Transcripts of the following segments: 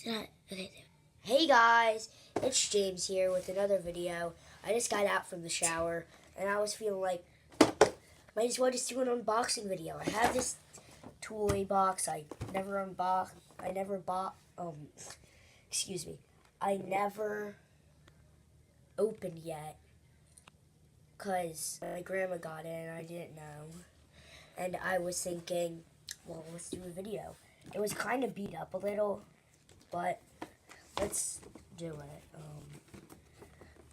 Okay. Hey guys, it's James here with another video. I just got out from the shower and I was feeling like might as well just do an unboxing video. I have this toy box I never opened yet because my grandma got it and I didn't know. And I was thinking, well, let's do a video. It was kind of beat up a little, but let's do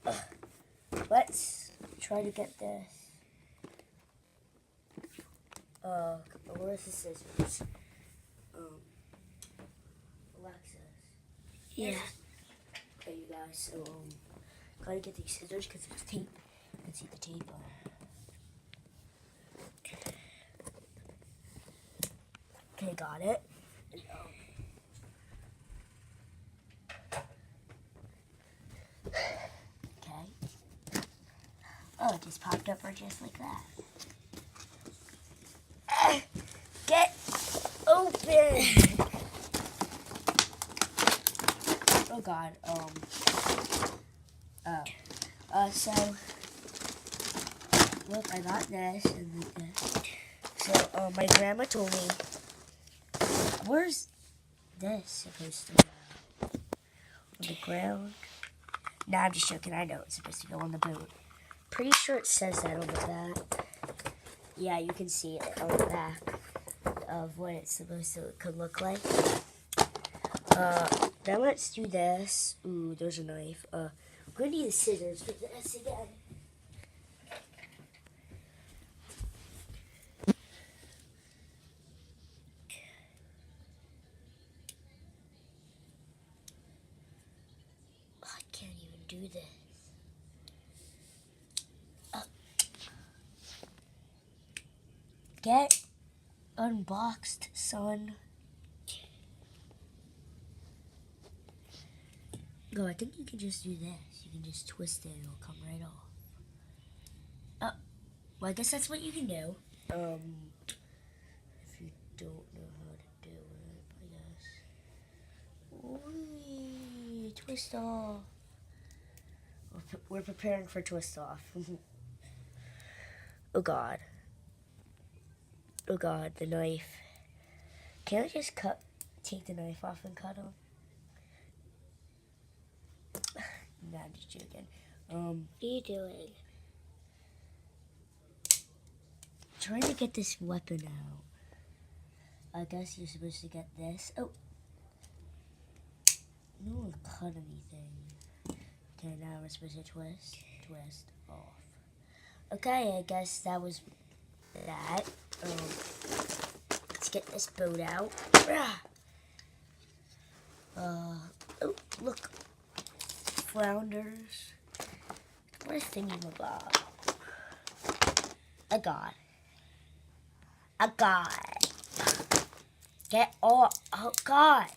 it. Let's try to get this. Where's the scissors? Alexis. Yeah. Okay, you guys. So gotta get these scissors because there's tape. You can see the tape on it. Okay, got it. And, okay. Oh, it just popped up just like that. Get open! Oh God. So look, I got this and this. So my grandma told me, where's this supposed to go? On the ground? Nah, I'm just joking. I know it's supposed to go on the boat. Pretty sure it says that on the back. Yeah, you can see it on the back of what it's supposed to could look like. Then let's do this. Ooh, there's a knife. We're gonna need the scissors for this again. I can't even do this. Get unboxed, son. Go, I think you can just do this. You can just twist it, it'll come right off. Well, I guess that's what you can do. If you don't know how to do it, I guess. Whee, twist off. We're preparing for twist off. Oh God. Oh God, the knife. Can't I just take the knife off and cut him? Nah, I'm just joking. What are you doing? Trying to get this weapon out. I guess you're supposed to get this. Oh. No one cut anything. Okay, now we're supposed to twist off. Okay, I guess that was that. Let's get this boat out. Oh, look. Flounders. What a thingamabob. I got it. Get off. Oh, gosh.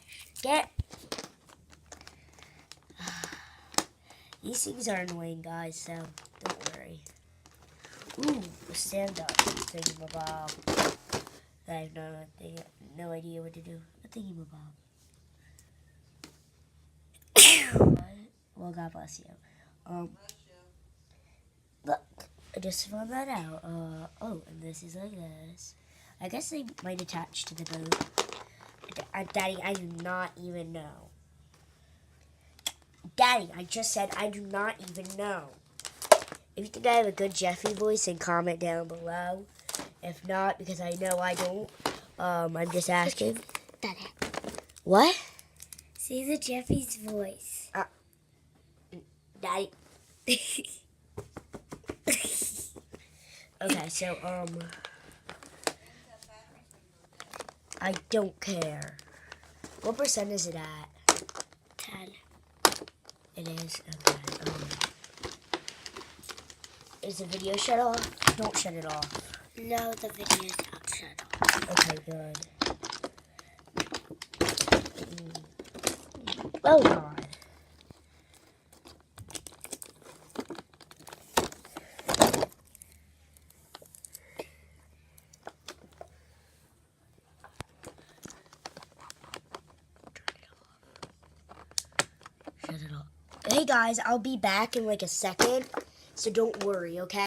These things are annoying, guys, so don't worry. Ooh, a stand-up thingamabob. I have no idea what to do. A thingamabob. Well, God bless you. Look, I just found that out. Oh, and this is like this. I guess they might attach to the boat. Daddy, I do not even know. Daddy, I just said I do not even know. If you think I have a good Jeffy voice, then comment down below. If not, because I know I don't, I'm just asking. Daddy. What? See the Jeffy's voice. Daddy. Okay, so, I don't care. What percent is it at? 10. It is? Okay, is the video shut off? Don't shut it off. No, the video's not shut off. Okay, good. Oh, God. Shut it off. Hey guys, I'll be back in like a second, so don't worry, okay?